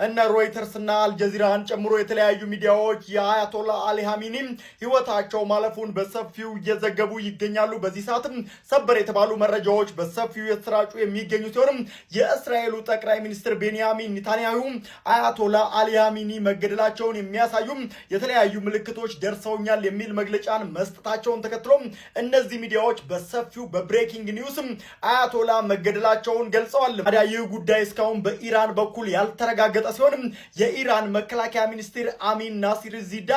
እነ ሮይተርስና አልጀዚራን ጨምሮ የተለያዩ ሚዲያዎች የአያቶላ አሊ ኻሜኒ ህይወታቸው ማለፉን በሰፊው እየዘገቡ ይገኛሉ። በዚህ ሰዓትም ሰበር የተባሉ መረጃዎች በሰፊው የተሰራጩ የሚገኙ ሲሆን የእስራኤሉ ጠቅላይ ሚኒስትር ቤንያሚን ኔታንያሁ አያቶላ አሊ ኻሜኒ መገደላቸውን የሚያሳዩ የተለያዩ ምልክቶች ደርሰውኛል የሚል መግለጫን መስጠታቸውን ተከትሎ እነዚህ ሚዲያዎች በሰፊው በብሬኪንግ ኒውስ አያቶላ መገደላቸውን ገልጸዋል። ታዲያ ይህ ጉዳይ እስካሁን በኢራን በኩል ያልተረጋገጠ ሲሆን የኢራን መከላከያ ሚኒስትር አሚን ናሲር ዚዳ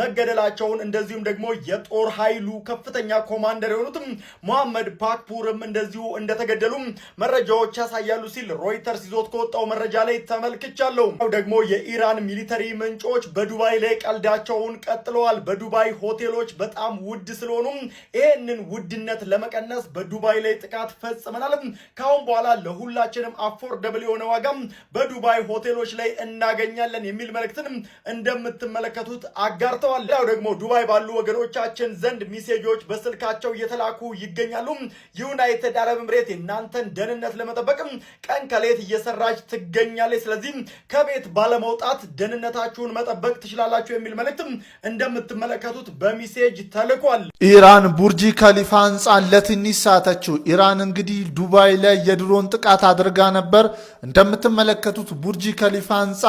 መገደላቸውን እንደዚሁም ደግሞ የጦር ኃይሉ ከፍተኛ ኮማንደር የሆኑት መሐመድ ፓክፑርም እንደዚሁ እንደተገደሉ መረጃዎች ያሳያሉ ሲል ሮይተርስ ይዞት ከወጣው መረጃ ላይ ተመልክቻለሁ። ደግሞ የኢራን ሚሊተሪ ምንጮች በዱባይ ላይ ቀልዳቸውን ቀጥለዋል። በዱባይ ሆቴሎች በጣም ውድ ስለሆኑ ይህንን ውድነት ለመቀነስ በዱባይ ላይ ጥቃት ፈጽመናል። ካሁን በኋላ ለሁላችንም አፎርደብል የሆነ ዋጋ በዱባይ ሆቴሎች ላይ እናገኛለን የሚል መልእክትን እንደምትመለከቱት አጋርተዋል። ያው ደግሞ ዱባይ ባሉ ወገኖቻችን ዘንድ ሜሴጆች በስልካቸው እየተላኩ ይገኛሉ። ዩናይትድ አረብ ኤምሬት የእናንተን ደህንነት ለመጠበቅ ቀን ከሌት እየሰራች ትገኛለች። ስለዚህ ከቤት ባለመውጣት ደህንነታችሁን መጠበቅ ትችላላችሁ የሚል መልእክት እንደምትመለከቱት በሜሴጅ ተልኳል። ኢራን ቡርጅ ከሊፋ ህንፃን ለትንሽ ሳተችው። ኢራን እንግዲህ ዱባይ ላይ የድሮን ጥቃት አድርጋ ነበር። እንደምትመለከቱት ቡርጅ ከሊፋ ህንፃ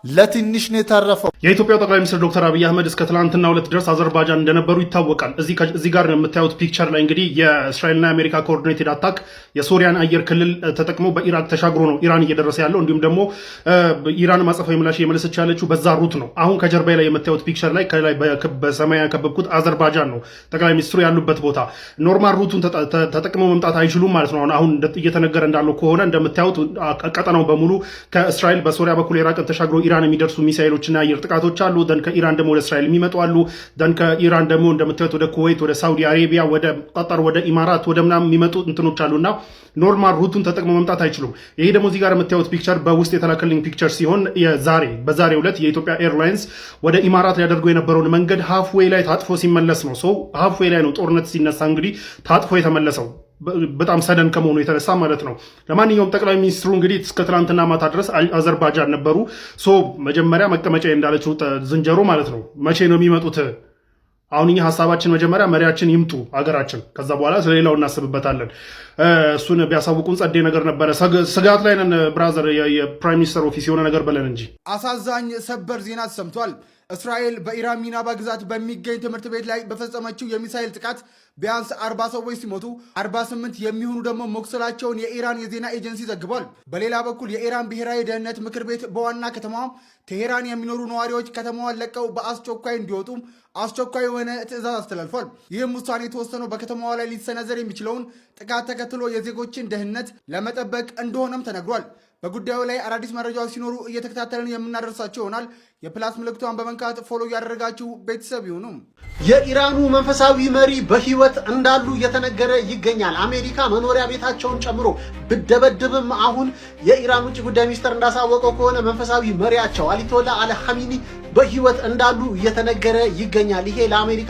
ለትንሽ ነው የተረፈው። የኢትዮጵያው ጠቅላይ ሚኒስትር ዶክተር አብይ አህመድ እስከ ትላንትና ሁለት ድረስ አዘርባይጃን እንደነበሩ ይታወቃል። እዚህ ጋር የምታዩት ፒክቸር ላይ እንግዲህ የእስራኤልና የአሜሪካ ኮኦርዲኔትድ አታክ የሶሪያን አየር ክልል ተጠቅሞ በኢራቅ ተሻግሮ ነው ኢራን እየደረሰ ያለው። እንዲሁም ደግሞ ኢራን ማጸፋዊ ምላሽ እየመለሰች ያለችው በዛ ሩት ነው። አሁን ከጀርባ ላይ የምታዩት ፒክቸር ላይ ከላይ በሰማይ ያከበብኩት አዘርባይጃን ነው ጠቅላይ ሚኒስትሩ ያሉበት ቦታ። ኖርማል ሩቱን ተጠቅመው መምጣት አይችሉም ማለት ነው። አሁን እየተነገረ እንዳለው ከሆነ እንደምታዩት ቀጠናው በሙሉ ከእስራኤል በሶሪያ በኩል ኢራቅን ተሻግሮ ኢራን የሚደርሱ ሚሳኤሎችና አየር ጥቃቶች አሉ። ደን ከኢራን ደግሞ ወደ እስራኤል የሚመጡ አሉ። ደን ከኢራን ደግሞ እንደምታዩት ወደ ኩዌት፣ ወደ ሳውዲ አሬቢያ፣ ወደ ቀጠር፣ ወደ ኢማራት፣ ወደ ምናምን የሚመጡ እንትኖች አሉና ኖርማል ሩቱን ተጠቅመው መምጣት አይችሉም። ይሄ ደግሞ እዚህ ጋር የምታዩት ፒክቸር በውስጥ የተላከልኝ ፒክቸር ሲሆን በዛሬው ዕለት የኢትዮጵያ ኤርላይንስ ወደ ኢማራት ሊያደርገው የነበረውን መንገድ ሃፍዌይ ላይ ታጥፎ ሲመለስ ነው። ሃፍዌይ ላይ ነው ጦርነት ሲነሳ እንግዲህ ታጥፎ የተመለሰው በጣም ሰደን ከመሆኑ የተነሳ ማለት ነው። ለማንኛውም ጠቅላይ ሚኒስትሩ እንግዲህ እስከ ትላንትና ማታ ድረስ አዘርባይጃን ነበሩ። መጀመሪያ መቀመጫ እንዳለችው ዝንጀሮ ማለት ነው። መቼ ነው የሚመጡት? አሁን እኛ ሀሳባችን መጀመሪያ መሪያችን ይምጡ ሀገራችን፣ ከዛ በኋላ ስለሌላው እናስብበታለን። እሱን ቢያሳውቁን ጸዴ ነገር ነበረ። ስጋት ላይ ነን ብራዘር። የፕራይም ሚኒስተር ኦፊስ የሆነ ነገር በለን እንጂ። አሳዛኝ ሰበር ዜና ተሰምቷል። እስራኤል በኢራን ሚናባ ግዛት በሚገኝ ትምህርት ቤት ላይ በፈጸመችው የሚሳኤል ጥቃት ቢያንስ 40 ሰዎች ሲሞቱ 48 የሚሆኑ ደግሞ መቁሰላቸውን የኢራን የዜና ኤጀንሲ ዘግቧል። በሌላ በኩል የኢራን ብሔራዊ ደህንነት ምክር ቤት በዋና ከተማዋ ቴሄራን የሚኖሩ ነዋሪዎች ከተማዋን ለቀው በአስቸኳይ እንዲወጡ አስቸኳይ የሆነ ትዕዛዝ አስተላልፏል። ይህም ውሳኔ የተወሰነው በከተማዋ ላይ ሊሰነዘር የሚችለውን ጥቃት ተከትሎ የዜጎችን ደህንነት ለመጠበቅ እንደሆነም ተነግሯል። በጉዳዩ ላይ አዳዲስ መረጃዎች ሲኖሩ እየተከታተልን የምናደርሳቸው ይሆናል። የፕላስ ምልክቷን በመንካት ፎሎ ያደረጋችሁ ቤተሰብ ይሁኑ። የኢራኑ መንፈሳዊ መሪ በህይወት እንዳሉ እየተነገረ ይገኛል። አሜሪካ መኖሪያ ቤታቸውን ጨምሮ ብደበድብም አሁን የኢራን ውጭ ጉዳይ ሚኒስትር እንዳሳወቀው ከሆነ መንፈሳዊ መሪያቸው አያቶላ አሊ ኻሜኒ በህይወት እንዳሉ እየተነገረ ይገኛል። ይሄ ለአሜሪካ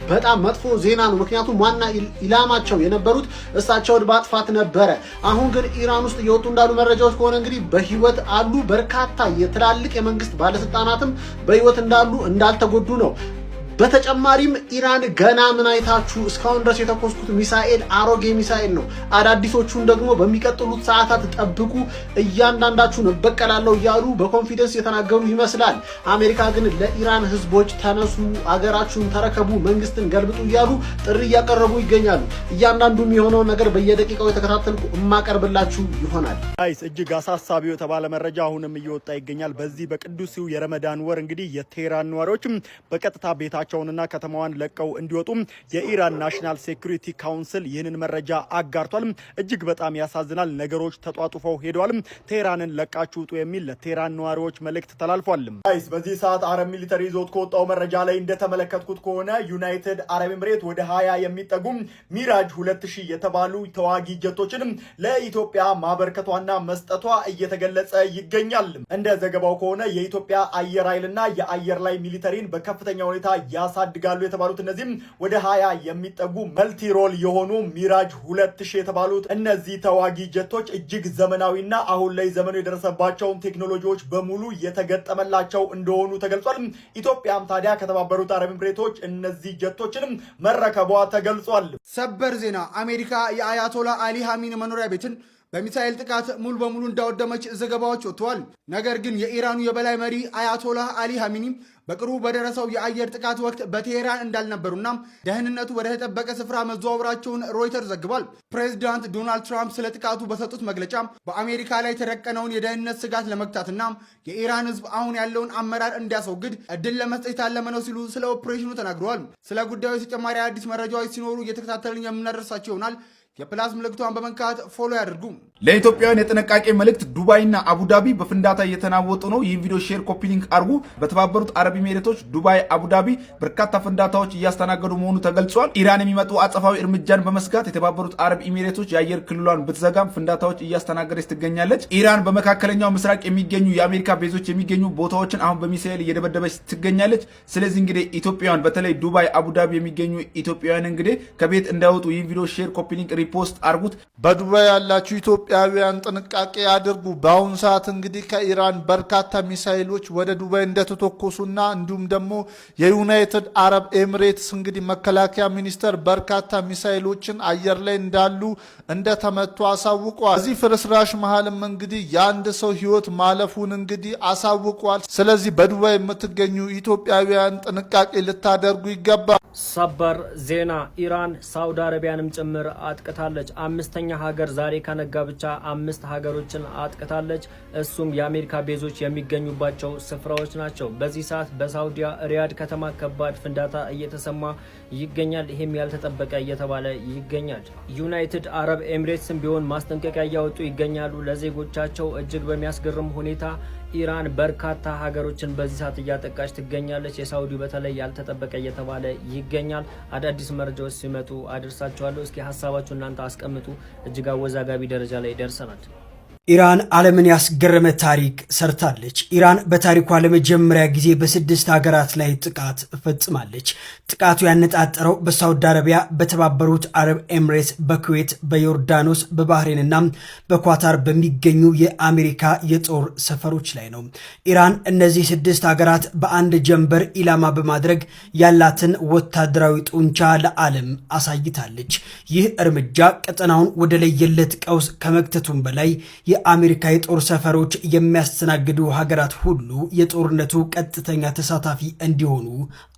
በጣም መጥፎ ዜና ነው። ምክንያቱም ዋና ኢላማቸው የነበሩት እሳቸውን ማጥፋት ነበረ። አሁን ግን ኢራን ውስጥ እየወጡ እንዳሉ መረጃዎች ከሆነ እንግዲህ በህይወት አሉ። በርካታ የትላልቅ የመንግስት ባለስልጣናትም በህይወት እንዳሉ እንዳልተጎዱ ነው። በተጨማሪም ኢራን ገና ምን አይታችሁ እስካሁን ድረስ የተኮስኩት ሚሳኤል አሮጌ ሚሳኤል ነው፣ አዳዲሶቹን ደግሞ በሚቀጥሉት ሰዓታት ጠብቁ፣ እያንዳንዳችሁን እበቀላለሁ እያሉ በኮንፊደንስ የተናገሩ ይመስላል። አሜሪካ ግን ለኢራን ህዝቦች ተነሱ፣ አገራችሁን ተረከቡ፣ መንግስትን ገልብጡ እያሉ ጥሪ እያቀረቡ ይገኛሉ። እያንዳንዱ የሚሆነውን ነገር በየደቂቃው የተከታተልኩ እማቀርብላችሁ ይሆናል። እጅግ አሳሳቢ የተባለ መረጃ አሁንም እየወጣ ይገኛል። በዚህ በቅዱሱ የረመዳን ወር እንግዲህ የቴህራን ነዋሪዎች በቀጥታ ቤታ ቸውንና ከተማዋን ለቀው እንዲወጡ የኢራን ናሽናል ሴኩሪቲ ካውንስል ይህንን መረጃ አጋርቷል። እጅግ በጣም ያሳዝናል። ነገሮች ተጧጡፈው ሄደዋል። ቴህራንን ለቃችሁ ውጡ የሚል ለቴህራን ነዋሪዎች መልእክት ተላልፏል። በዚህ ሰዓት አረብ ሚሊተሪ ይዞት ከወጣው መረጃ ላይ እንደተመለከትኩት ከሆነ ዩናይትድ አረብ ኤምሬት ወደ 20 የሚጠጉ ሚራጅ 2000 የተባሉ ተዋጊ ጀቶችን ለኢትዮጵያ ማበርከቷና መስጠቷ እየተገለጸ ይገኛል። እንደ ዘገባው ከሆነ የኢትዮጵያ አየር ኃይልና የአየር ላይ ሚሊተሪን በከፍተኛ ሁኔታ ያሳድጋሉ የተባሉት እነዚህም ወደ 20 የሚጠጉ መልቲ ሮል የሆኑ ሚራጅ 2000 የተባሉት እነዚህ ተዋጊ ጀቶች እጅግ ዘመናዊና አሁን ላይ ዘመኑ የደረሰባቸውን ቴክኖሎጂዎች በሙሉ የተገጠመላቸው እንደሆኑ ተገልጿል። ኢትዮጵያም ታዲያ ከተባበሩት አረብ ኤምሬቶች እነዚህ ጀቶችንም መረከቧ ተገልጿል። ሰበር ዜና አሜሪካ የአያቶላ አሊ ሀሚኒ መኖሪያ ቤትን በሚሳኤል ጥቃት ሙሉ በሙሉ እንዳወደመች ዘገባዎች ወጥተዋል። ነገር ግን የኢራኑ የበላይ መሪ አያቶላህ አሊ ሀሚኒ በቅርቡ በደረሰው የአየር ጥቃት ወቅት በቴሄራን እንዳልነበሩና ደህንነቱ ወደ ተጠበቀ ስፍራ መዘዋወራቸውን ሮይተርስ ዘግቧል። ፕሬዚዳንት ዶናልድ ትራምፕ ስለ ጥቃቱ በሰጡት መግለጫ በአሜሪካ ላይ የተደቀነውን የደህንነት ስጋት ለመግታትና የኢራን ሕዝብ አሁን ያለውን አመራር እንዲያስወግድ እድል ለመስጠት የታለመ ነው ሲሉ ስለ ኦፕሬሽኑ ተናግረዋል። ስለ ጉዳዩ ተጨማሪ አዲስ መረጃዎች ሲኖሩ እየተከታተልን የምናደርሳቸው ይሆናል። የፕላስ ምልክቷን በመንካት ፎሎ ያድርጉ። ለኢትዮጵያውያን የጥንቃቄ መልእክት ዱባይና አቡዳቢ በፍንዳታ እየተናወጡ ነው። ይህን ቪዲዮ ሼር፣ ኮፒ ሊንክ አድርጉ። በተባበሩት አረብ ኤሚሬቶች ዱባይ፣ አቡዳቢ በርካታ ፍንዳታዎች እያስተናገዱ መሆኑ ተገልጿል። ኢራን የሚመጡ አጸፋዊ እርምጃን በመስጋት የተባበሩት አረብ ኤሚሬቶች የአየር ክልሏን ብትዘጋም ፍንዳታዎች እያስተናገደች ትገኛለች። ኢራን በመካከለኛው ምስራቅ የሚገኙ የአሜሪካ ቤዞች የሚገኙ ቦታዎችን አሁን በሚሳኤል እየደበደበች ትገኛለች። ስለዚህ እንግዲህ ኢትዮጵያውያን በተለይ ዱባይ፣ አቡዳቢ የሚገኙ ኢትዮጵያውያን እንግዲህ ከቤት እንዳይወጡ ይህን ቪዲዮ ሼር፣ ኮፒ ሊንክ ፖስት አርጉት። በዱባይ ያላችሁ ኢትዮጵያውያን ጥንቃቄ አድርጉ። በአሁኑ ሰዓት እንግዲህ ከኢራን በርካታ ሚሳኤሎች ወደ ዱባይ እንደተተኮሱና እንዲሁም ደግሞ የዩናይትድ አረብ ኤሚሬትስ እንግዲህ መከላከያ ሚኒስቴር በርካታ ሚሳኤሎችን አየር ላይ እንዳሉ እንደተመቱ አሳውቋል። እዚህ ፍርስራሽ መሃልም እንግዲህ የአንድ ሰው ሕይወት ማለፉን እንግዲህ አሳውቋል። ስለዚህ በዱባይ የምትገኙ ኢትዮጵያውያን ጥንቃቄ ልታደርጉ ይገባል። ሰበር ዜና ኢራን ሳውዲ አረቢያንም ጭምር አጥቅታለች። አምስተኛ ሀገር ዛሬ ከነጋ ብቻ 5 ሀገሮችን አጥቅታለች። እሱም የአሜሪካ ቤዞች የሚገኙባቸው ስፍራዎች ናቸው። በዚህ ሰዓት በሳውዲያ ሪያድ ከተማ ከባድ ፍንዳታ እየተሰማ ይገኛል። ይሄም ያልተጠበቀ እየተባለ ይገኛል። ዩናይትድ አረብ ኤሚሬትስም ቢሆን ማስጠንቀቂያ እያወጡ ይገኛሉ ለዜጎቻቸው። እጅግ በሚያስገርም ሁኔታ ኢራን በርካታ ሀገሮችን በዚህ ሰዓት እያጠቃች ትገኛለች። የሳውዲ በተለይ ያልተጠበቀ እየተባለ ይገኛል። አዳዲስ መረጃዎች ሲመጡ አድርሳችኋለሁ። እስኪ ሀሳባችሁ እናንተ አስቀምጡ። እጅግ አወዛጋቢ ደረጃ ላይ ደርሰናል። ኢራን ዓለምን ያስገረመ ታሪክ ሰርታለች። ኢራን በታሪኳ ለመጀመሪያ ጊዜ በ6 ሀገራት ላይ ጥቃት ፈጽማለች። ጥቃቱ ያነጣጠረው በሳውዲ አረቢያ፣ በተባበሩት አረብ ኤሚሬትስ፣ በኩዌት፣ በዮርዳኖስ፣ በባህሬንና በኳታር በሚገኙ የአሜሪካ የጦር ሰፈሮች ላይ ነው። ኢራን እነዚህ 6 ሀገራት በአንድ ጀንበር ኢላማ በማድረግ ያላትን ወታደራዊ ጡንቻ ለዓለም አሳይታለች። ይህ እርምጃ ቀጠናውን ወደ ለየለት ቀውስ ከመክተቱም በላይ የአሜሪካ የጦር ሰፈሮች የሚያስተናግዱ ሀገራት ሁሉ የጦርነቱ ቀጥተኛ ተሳታፊ እንዲሆኑ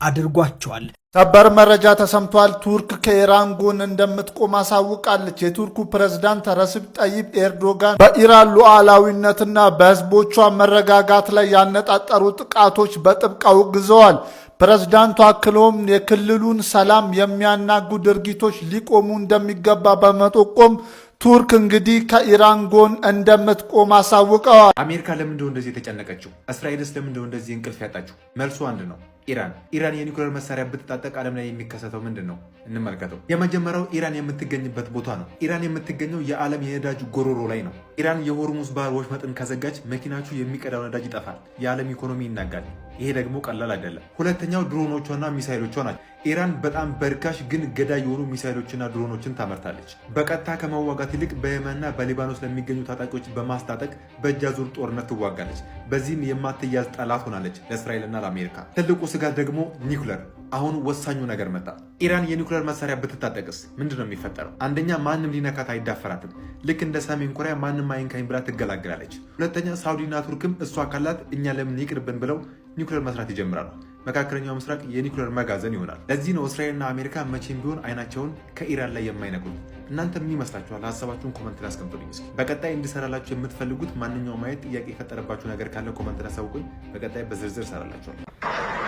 አድርጓቸዋል። ሰበር መረጃ ተሰምቷል። ቱርክ ከኢራን ጎን እንደምትቆም አሳውቃለች። የቱርኩ ፕሬዝዳንት ረሲፕ ጠይብ ኤርዶጋን በኢራን ሉዓላዊነትና በሕዝቦቿ መረጋጋት ላይ ያነጣጠሩ ጥቃቶች በጥብቅ አውግዘዋል። ፕሬዝዳንቱ አክለውም የክልሉን ሰላም የሚያናጉ ድርጊቶች ሊቆሙ እንደሚገባ በመጠቆም ቱርክ እንግዲህ ከኢራን ጎን እንደምትቆም አሳውቀዋል። አሜሪካ ለምንድነው እንደዚህ የተጨነቀችው? እስራኤልስ ለምንድነው እንደዚህ እንቅልፍ ያጣችው? መልሱ አንድ ነው። ኢራን የኒውክሌር መሳሪያ ብትጣጠቅ ዓለም ላይ የሚከሰተው ምንድን ነው? እንመልከተው። የመጀመሪያው ኢራን የምትገኝበት ቦታ ነው። ኢራን የምትገኘው የዓለም የነዳጅ ጎሮሮ ላይ ነው። ኢራን የሆርሙዝ ባህር ወሽመጥን ከዘጋች መኪናችሁ የሚቀዳው ነዳጅ ይጠፋል፣ የዓለም ኢኮኖሚ ይናጋል። ይሄ ደግሞ ቀላል አይደለም። ሁለተኛው ድሮኖቿና ሚሳይሎቿ ናቸው። ኢራን በጣም በርካሽ ግን ገዳይ የሆኑ ሚሳይሎችና ድሮኖችን ታመርታለች። በቀጥታ ከመዋጋት ይልቅ በየመንና በሊባኖስ ለሚገኙ ታጣቂዎች በማስታጠቅ በእጅ አዙር ጦርነት ትዋጋለች። በዚህም የማትያዝ ጠላት ሆናለች ለእስራኤልና ለአሜሪካ። ትልቁ ስጋት ደግሞ ኒውክለር። አሁን ወሳኙ ነገር መጣ። ኢራን የኒውክሌር መሳሪያ ብትታጠቅስ ምንድን ነው የሚፈጠረው? አንደኛ ማንም ሊነካት አይዳፈራትም። ልክ እንደ ሰሜን ኮሪያ ማንም አይንካኝ ብላ ትገላግላለች። ሁለተኛ ሳውዲና ቱርክም እሷ ካላት እኛ ለምን ይቅርብን ብለው ኒውክሌር መስራት ይጀምራሉ። መካከለኛው ምስራቅ የኒውክሌር መጋዘን ይሆናል። ለዚህ ነው እስራኤልና አሜሪካ መቼም ቢሆን አይናቸውን ከኢራን ላይ የማይነቅሉት። እናንተ ምን ይመስላችኋል? ሀሳባችሁን ኮመንት ላይ አስቀምጡልኝ። እስኪ በቀጣይ እንድሰራላችሁ የምትፈልጉት ማንኛውም አይነት ጥያቄ የፈጠረባችሁ ነገር ካለ ኮመንት ላይ አሳውቁኝ። በቀጣይ በዝርዝር ሰራላችኋል።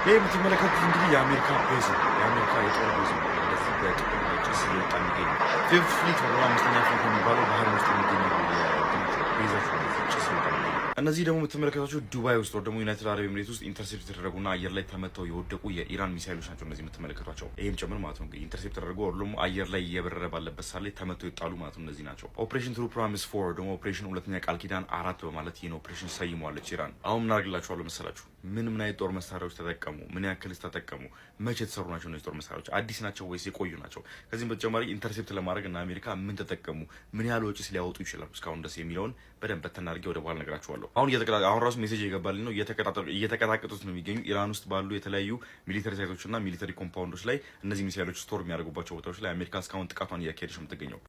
ይህ የምትመለከቱት እንግዲህ የአሜሪካ ቤዝ ነው። የአሜሪካ የጦር ቤዝ ነው። እንደዚህ በጥቁር ጭስ እየወጣ የሚገኝ ፊፍት ፍሊት ወደ 5ኛ ፍሊት የሚባለው ባህር ውስጥ የሚገኙ ቤዞች ጭስ ይወጣ እነዚህ ደግሞ የምትመለከቷቸው ዱባይ ውስጥ ደግሞ ዩናይትድ አረብ ኤምሬት ውስጥ ኢንተርሴፕት የተደረጉና አየር ላይ ተመተው የወደቁ የኢራን ሚሳይሎች ናቸው እነዚህ የምትመለከቷቸው። ይህም ጭምር ማለት ነው እንግዲህ ኢንተርሴፕት ተደረጉ ሁሉም አየር ላይ እየበረረ ባለበት ሳለ ተመተው ይጣሉ ማለት ነው። እነዚህ ናቸው። ኦፕሬሽን ትሩ ፕሮሚስ 4 ደግሞ ኦፕሬሽን ሁለተኛ ቃል ኪዳን 4 በማለት ይህን ኦፕሬሽን ሰይሟለች ኢራን። አሁን ምን አድርግላችኋለሁ መሰላችሁ? ምን አይነት ጦር መሳሪያዎች ተጠቀሙ፣ ምን ያክልስ ተጠቀሙ፣ መቼ የተሰሩ ናቸው እነዚህ ጦር መሳሪያዎች፣ አዲስ ናቸው ወይስ የቆዩ ናቸው? ከዚህም በተጨማሪ ኢንተርሴፕት ለማድረግ እና አሜሪካ ምን ተጠቀሙ፣ ምን ያህል ወጪስ ሊያወጡ ይችላሉ እስካሁን ድረስ የሚለውን በደንብ በተናርጌ ወደ በኋላ ነግራችኋለሁ። አሁን ራሱ ሜሴጅ የገባልኝ ነው። እየተቀጣቀጡት ነው የሚገኙ ኢራን ውስጥ ባሉ የተለያዩ ሚሊተሪ ሳይቶችና ሚሊተሪ ኮምፓውንዶች ላይ እነዚህ ሚሳይሎች ስቶር የሚያደርጉባቸው ቦታዎች ላይ አሜሪካ እስካሁን ጥቃቷን እያካሄደች ነው የምትገኘው።